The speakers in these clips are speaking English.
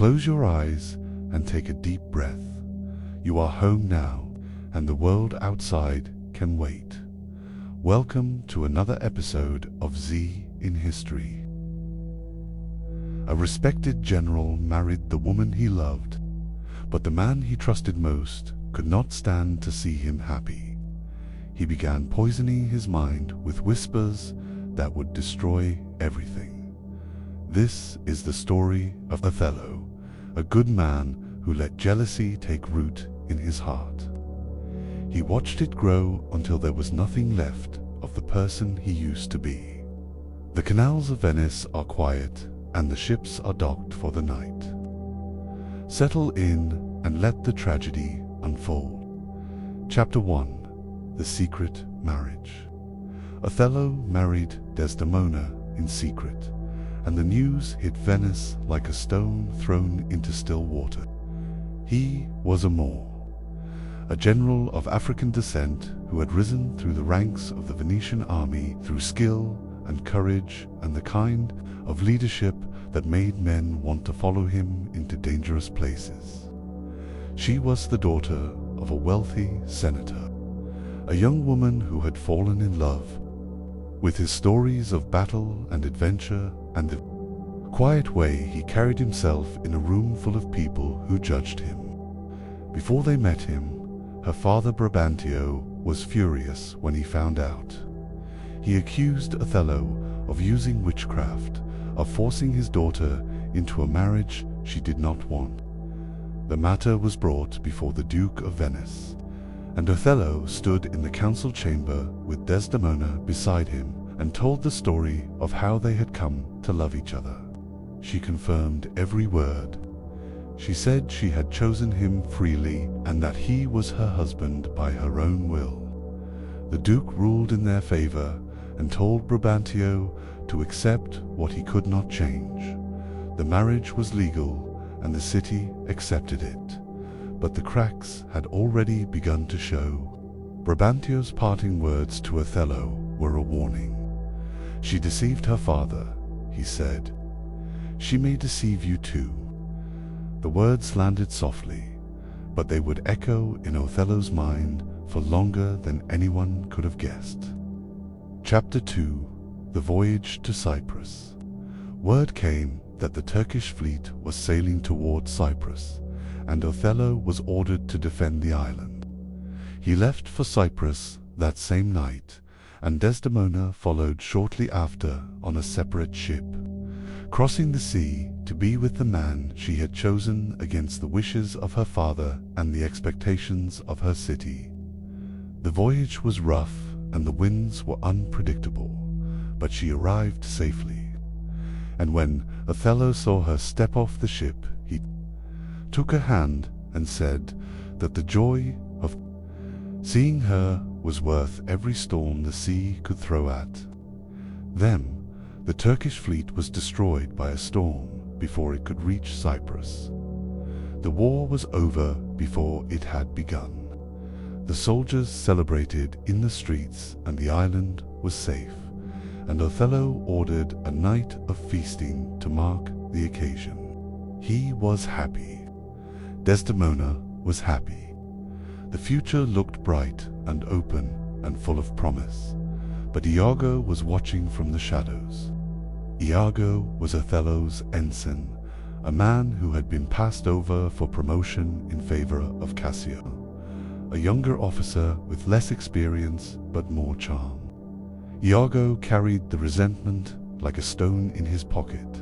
Close your eyes and take a deep breath. You are home now, and the world outside can wait. Welcome to another episode of Z in History. A respected general married the woman he loved, but the man he trusted most could not stand to see him happy. He began poisoning his mind with whispers that would destroy everything. This is the story of Othello, a good man who let jealousy take root in his heart. He watched it grow until there was nothing left of the person he used to be. The canals of Venice are quiet, and the ships are docked for the night. Settle in and let the tragedy unfold. Chapter 1. The Secret Marriage. Othello married Desdemona in secret, and the news hit Venice like a stone thrown into still water. He was a Moor, a general of African descent who had risen through the ranks of the Venetian army through skill and courage and the kind of leadership that made men want to follow him into dangerous places. She was the daughter of a wealthy senator, a young woman who had fallen in love with his stories of battle and adventure and the quiet way he carried himself in a room full of people who judged him. Before they met him, her father Brabantio was furious when he found out. He accused Othello of using witchcraft, of forcing his daughter into a marriage she did not want. The matter was brought before the Duke of Venice, and Othello stood in the council chamber with Desdemona beside him and told the story of how they had come to love each other. She confirmed every word. She said she had chosen him freely and that he was her husband by her own will. The Duke ruled in their favor and told Brabantio to accept what he could not change. The marriage was legal and the city accepted it, but the cracks had already begun to show. Brabantio's parting words to Othello were a warning. She deceived her father, he said. She may deceive you too. The words landed softly, but they would echo in Othello's mind for longer than anyone could have guessed. Chapter 2. The Voyage to Cyprus. Word came that the Turkish fleet was sailing towards Cyprus, and Othello was ordered to defend the island. He left for Cyprus that same night, and Desdemona followed shortly after on a separate ship, crossing the sea to be with the man she had chosen against the wishes of her father and the expectations of her city. The voyage was rough and the winds were unpredictable, but she arrived safely. And when Othello saw her step off the ship, he took her hand and said that the joy of seeing her was worth every storm the sea could throw at them. The Turkish fleet was destroyed by a storm before it could reach Cyprus. The war was over before it had begun. The soldiers celebrated in the streets and the island was safe, and Othello ordered a night of feasting to mark the occasion. He was happy. Desdemona was happy. The future looked bright and open and full of promise, but Iago was watching from the shadows. Iago was Othello's ensign, a man who had been passed over for promotion in favor of Cassio, a younger officer with less experience but more charm. Iago carried the resentment like a stone in his pocket,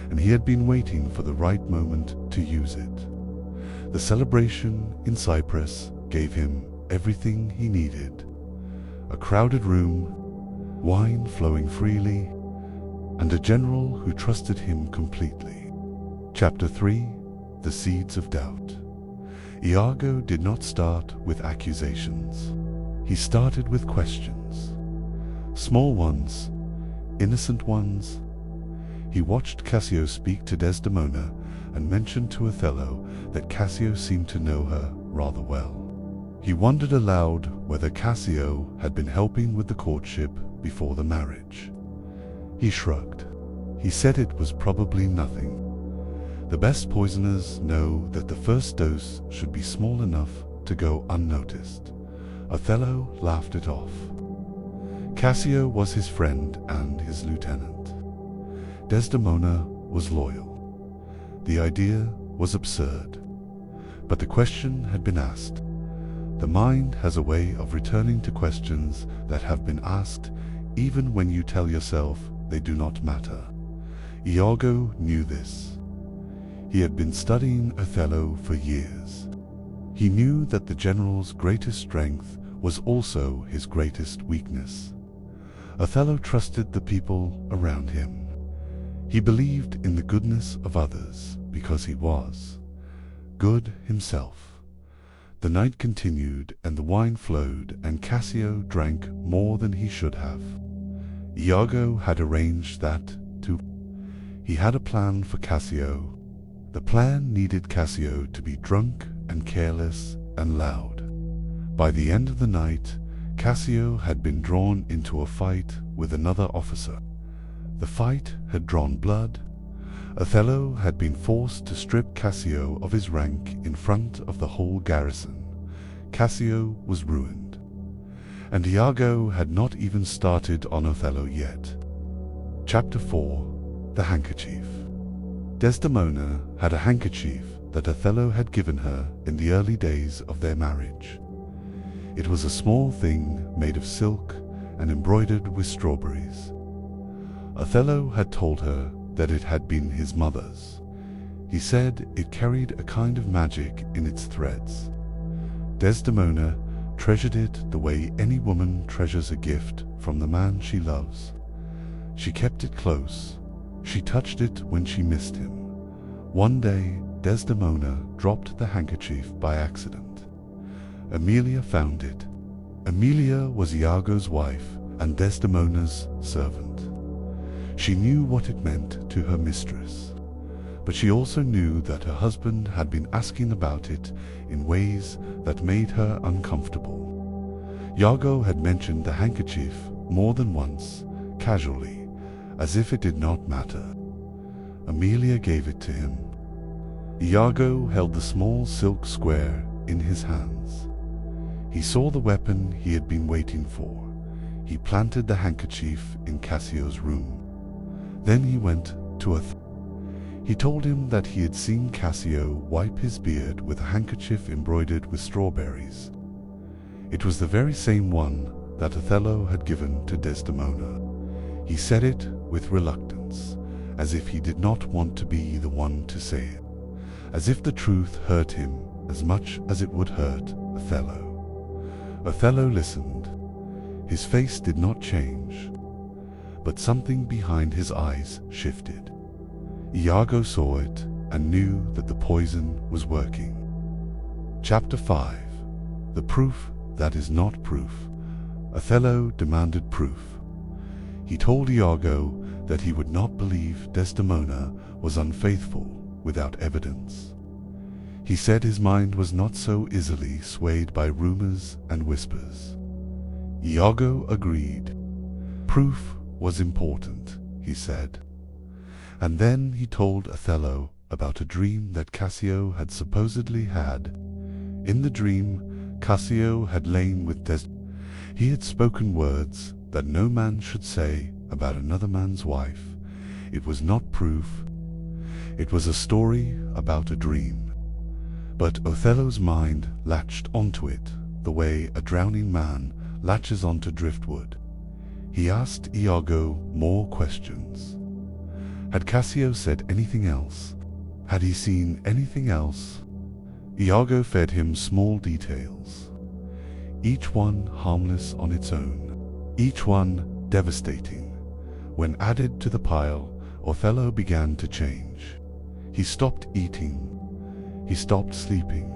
and he had been waiting for the right moment to use it. The celebration in Cyprus gave him everything he needed: a crowded room, wine flowing freely, and a general who trusted him completely. Chapter 3. The Seeds of Doubt. Iago did not start with accusations. He started with questions. Small ones, innocent ones. He watched Cassio speak to Desdemona and mentioned to Othello that Cassio seemed to know her rather well. He wondered aloud whether Cassio had been helping with the courtship before the marriage. He shrugged. He said it was probably nothing. The best poisoners know that the first dose should be small enough to go unnoticed. Othello laughed it off. Cassio was his friend and his lieutenant. Desdemona was loyal. The idea was absurd, but the question had been asked. The mind has a way of returning to questions that have been asked even when you tell yourself they do not matter. Iago knew this. He had been studying Othello for years. He knew that the general's greatest strength was also his greatest weakness. Othello trusted the people around him. He believed in the goodness of others because he was good himself. The night continued and the wine flowed, and Cassio drank more than he should have. Iago had arranged that too. He had a plan for Cassio. The plan needed Cassio to be drunk and careless and loud. By the end of the night, Cassio had been drawn into a fight with another officer. The fight had drawn blood. Othello had been forced to strip Cassio of his rank in front of the whole garrison. Cassio was ruined, and Iago had not even started on Othello yet. Chapter 4. The Handkerchief. Desdemona had a handkerchief that Othello had given her in the early days of their marriage. It was a small thing made of silk and embroidered with strawberries. Othello had told her that it had been his mother's. He said it carried a kind of magic in its threads. Desdemona treasured it the way any woman treasures a gift from the man she loves. She kept it close. She touched it when she missed him. One day, Desdemona dropped the handkerchief by accident. Emilia found it. Emilia was Iago's wife and Desdemona's servant. She knew what it meant to her mistress, but she also knew that her husband had been asking about it in ways that made her uncomfortable. Iago had mentioned the handkerchief more than once, casually, as if it did not matter. Emilia gave it to him. Iago held the small silk square in his hands. He saw the weapon he had been waiting for. He planted the handkerchief in Cassio's room. Then he went to Othello. He told him that he had seen Cassio wipe his beard with a handkerchief embroidered with strawberries. It was the very same one that Othello had given to Desdemona. He said it with reluctance, as if he did not want to be the one to say it, as if the truth hurt him as much as it would hurt Othello. Othello listened. His face did not change, but something behind his eyes shifted. Iago saw it and knew that the poison was working. Chapter 5. The Proof That Is Not Proof. Othello demanded proof. He told Iago that he would not believe Desdemona was unfaithful without evidence. He said his mind was not so easily swayed by rumors and whispers. Iago agreed. Proof was important, he said. And then he told Othello about a dream that Cassio had supposedly had. In the dream, Cassio had lain with Desdemona. He had spoken words that no man should say about another man's wife. It was not proof. It was a story about a dream. But Othello's mind latched onto it the way a drowning man latches onto driftwood. He asked Iago more questions. Had Cassio said anything else? Had he seen anything else? Iago fed him small details, each one harmless on its own, each one devastating. When added to the pile, Othello began to change. He stopped eating. He stopped sleeping.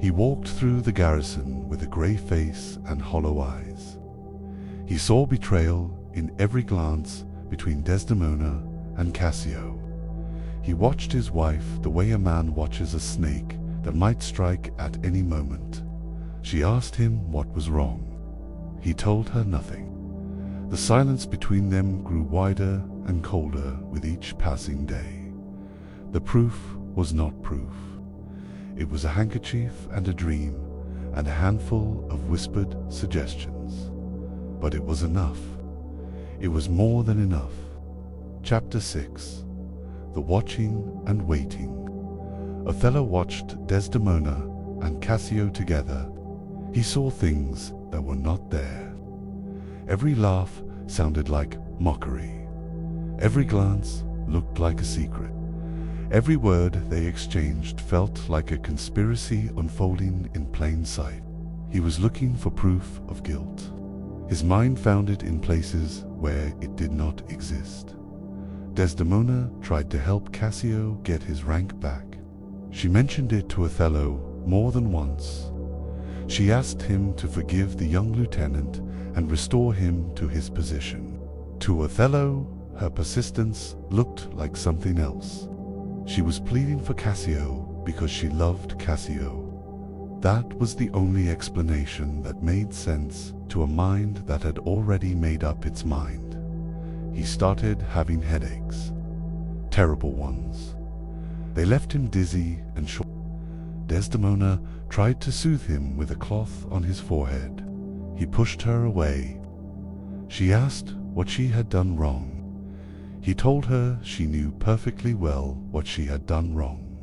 He walked through the garrison with a grey face and hollow eyes. He saw betrayal in every glance between Desdemona and Cassio. He watched his wife the way a man watches a snake that might strike at any moment. She asked him what was wrong. He told her nothing. The silence between them grew wider and colder with each passing day. The proof was not proof. It was a handkerchief and a dream and a handful of whispered suggestions. But it was enough. It was more than enough. Chapter 6. The Watching and Waiting. Othello watched Desdemona and Cassio together. He saw things that were not there. Every laugh sounded like mockery. Every glance looked like a secret. Every word they exchanged felt like a conspiracy unfolding in plain sight. He was looking for proof of guilt. His mind found it in places where it did not exist. Desdemona tried to help Cassio get his rank back. She mentioned it to Othello more than once. She asked him to forgive the young lieutenant and restore him to his position. To Othello, her persistence looked like something else. She was pleading for Cassio because she loved Cassio. That was the only explanation that made sense to a mind that had already made up its mind. He started having headaches. Terrible ones. They left him dizzy and short. Desdemona tried to soothe him with a cloth on his forehead. He pushed her away. She asked what she had done wrong. He told her she knew perfectly well what she had done wrong.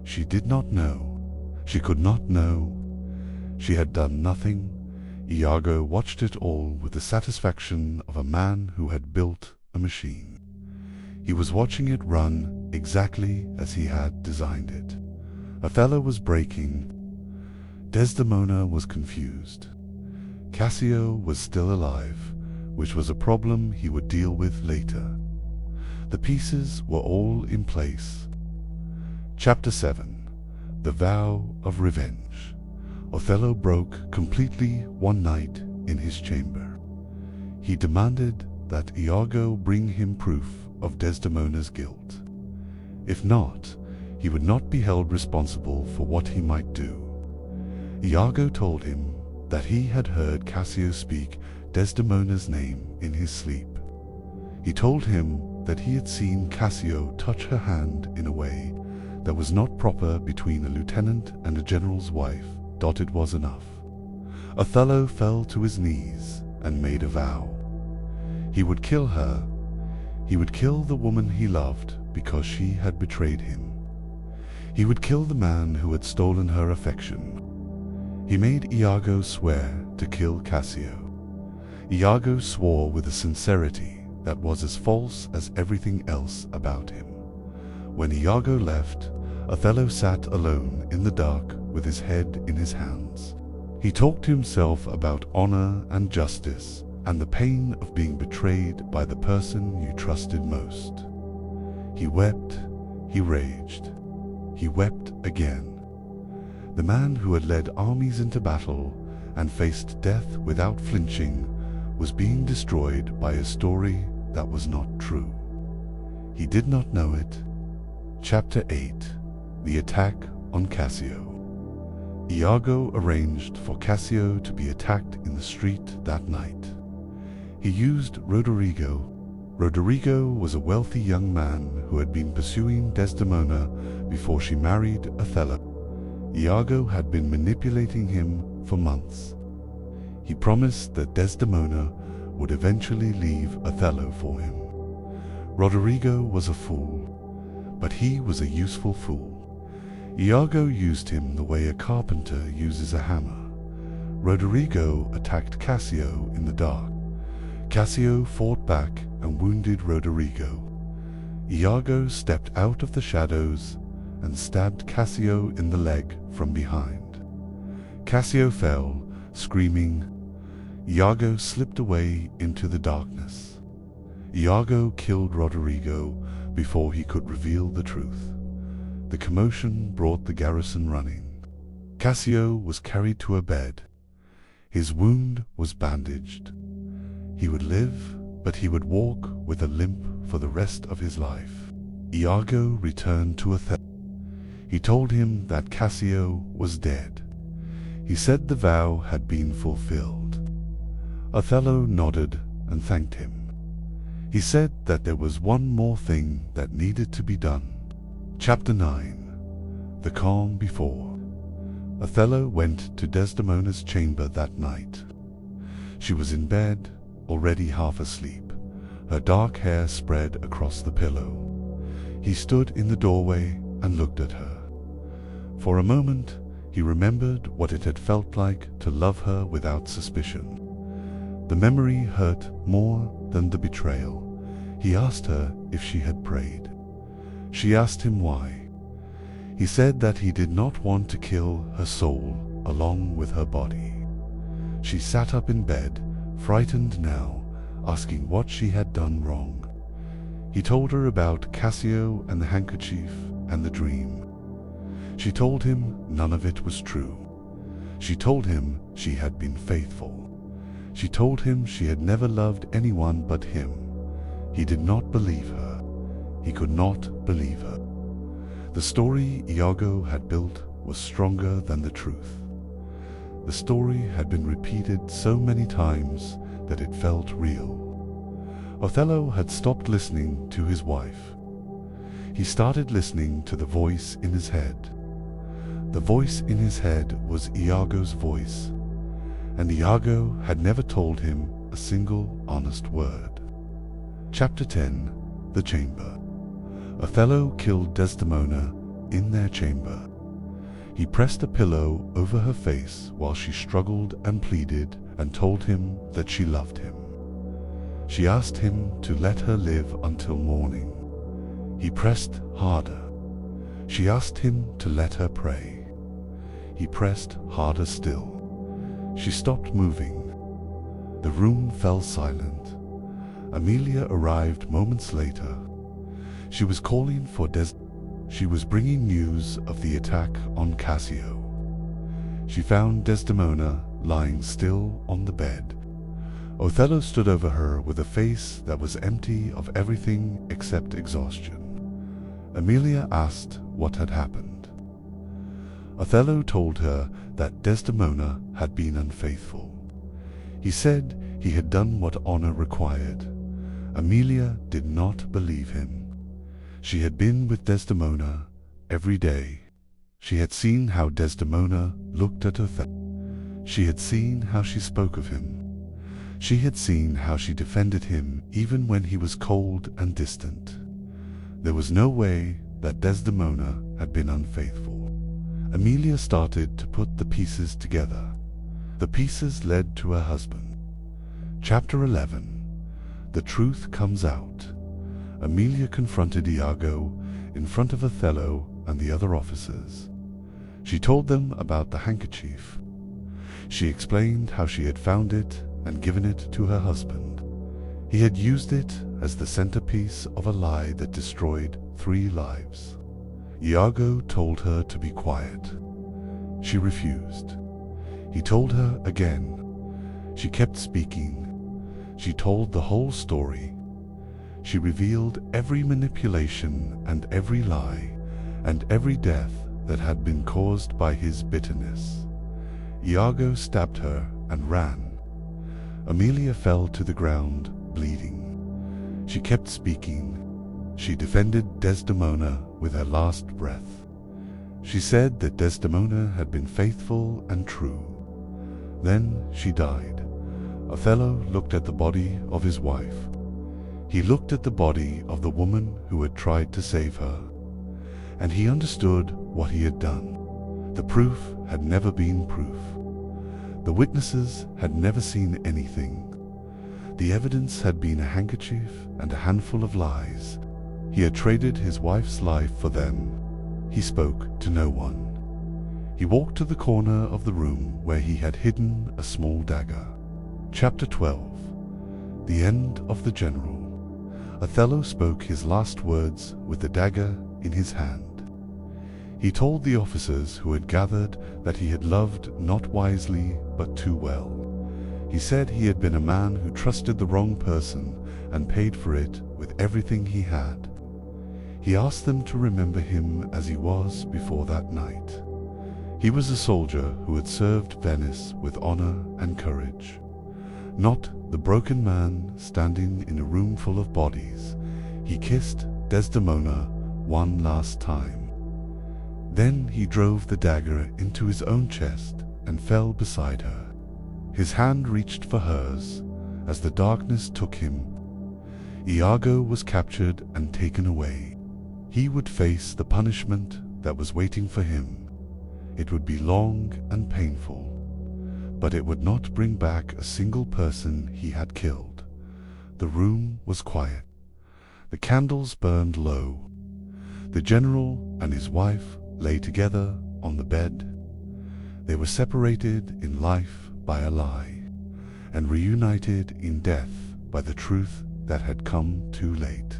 She did not know. She could not know. She had done nothing. Iago watched it all with the satisfaction of a man who had built a machine. He was watching it run exactly as he had designed it. Othello was breaking. Desdemona was confused. Cassio was still alive, which was a problem he would deal with later. The pieces were all in place. Chapter 7. The Vow of Revenge. Othello broke completely one night in his chamber. He demanded that Iago bring him proof of Desdemona's guilt. If not, he would not be held responsible for what he might do. Iago told him that he had heard Cassio speak Desdemona's name in his sleep. He told him that he had seen Cassio touch her hand in a way that was not proper between a lieutenant and a general's wife. It was enough. Othello fell to his knees and made a vow. He would kill her. He would kill the woman he loved because she had betrayed him. He would kill the man who had stolen her affection. He made Iago swear to kill Cassio. Iago swore with a sincerity that was as false as everything else about him. When Iago left, Othello sat alone in the dark with his head in his hands. He talked to himself about honor and justice and the pain of being betrayed by the person you trusted most. He wept, he raged, he wept again. The man who had led armies into battle and faced death without flinching was being destroyed by a story that was not true. He did not know it. Chapter 8. The Attack on Cassio. Iago arranged for Cassio to be attacked in the street that night. He used Roderigo. Roderigo was a wealthy young man who had been pursuing Desdemona before she married Othello. Iago had been manipulating him for months. He promised that Desdemona would eventually leave Othello for him. Roderigo was a fool, but he was a useful fool. Iago used him the way a carpenter uses a hammer. Roderigo attacked Cassio in the dark. Cassio fought back and wounded Roderigo. Iago stepped out of the shadows and stabbed Cassio in the leg from behind. Cassio fell, screaming. Iago slipped away into the darkness. Iago killed Roderigo before he could reveal the truth. The commotion brought the garrison running. Cassio was carried to a bed. His wound was bandaged. He would live, but he would walk with a limp for the rest of his life. Iago returned to Othello. He told him that Cassio was dead. He said the vow had been fulfilled. Othello nodded and thanked him. He said that there was one more thing that needed to be done. Chapter 9. The Calm Before. Othello went to Desdemona's chamber that night. She was in bed, already half asleep, her dark hair spread across the pillow. He stood in the doorway and looked at her. For a moment, he remembered what it had felt like to love her without suspicion. The memory hurt more than the betrayal. He asked her if she had prayed. She asked him why. He said that he did not want to kill her soul along with her body. She sat up in bed, frightened now, asking what she had done wrong. He told her about Cassio and the handkerchief and the dream. She told him none of it was true. She told him she had been faithful. She told him she had never loved anyone but him. He did not believe her. He could not believe her. The story Iago had built was stronger than the truth. The story had been repeated so many times that it felt real. Othello had stopped listening to his wife. He started listening to the voice in his head. The voice in his head was Iago's voice, and Iago had never told him a single honest word. Chapter 10. The Chamber. Othello killed Desdemona in their chamber. He pressed a pillow over her face while she struggled and pleaded and told him that she loved him. She asked him to let her live until morning. He pressed harder. She asked him to let her pray. He pressed harder still. She stopped moving. The room fell silent. Amelia arrived moments later. She was calling for She was bringing news of the attack on Cassio. She found Desdemona lying still on the bed. Othello stood over her with a face that was empty of everything except exhaustion. Amelia asked what had happened. Othello told her that Desdemona had been unfaithful. He said he had done what honor required. Amelia did not believe him. She had been with Desdemona every day. She had seen how Desdemona looked at Othello. She had seen how she spoke of him. She had seen how she defended him even when he was cold and distant. There was no way that Desdemona had been unfaithful. Amelia started to put the pieces together. The pieces led to her husband. Chapter 11. The Truth Comes Out. Amelia confronted Iago in front of Othello and the other officers. She told them about the handkerchief. She explained how she had found it and given it to her husband. He had used it as the centerpiece of a lie that destroyed 3 lives. Iago told her to be quiet. She refused. He told her again. She kept speaking. She told the whole story. She revealed every manipulation and every lie and every death that had been caused by his bitterness. Iago stabbed her and ran. Amelia fell to the ground, bleeding. She kept speaking. She defended Desdemona with her last breath. She said that Desdemona had been faithful and true. Then she died. Othello looked at the body of his wife. He looked at the body of the woman who had tried to save her, and he understood what he had done. The proof had never been proof. The witnesses had never seen anything. The evidence had been a handkerchief and a handful of lies. He had traded his wife's life for them. He spoke to no one. He walked to the corner of the room where he had hidden a small dagger. Chapter 12. The End of the General. Othello spoke his last words with the dagger in his hand. He told the officers who had gathered that he had loved not wisely but too well. He said he had been a man who trusted the wrong person and paid for it with everything he had. He asked them to remember him as he was before that night. He was a soldier who had served Venice with honor and courage. Not the broken man standing in a room full of bodies. He kissed Desdemona one last time. Then he drove the dagger into his own chest and fell beside her. His hand reached for hers as the darkness took him. Iago was captured and taken away. He would face the punishment that was waiting for him. It would be long and painful, but it would not bring back a single person he had killed. The room was quiet. The candles burned low. The general and his wife lay together on the bed. They were separated in life by a lie, and reunited in death by the truth that had come too late.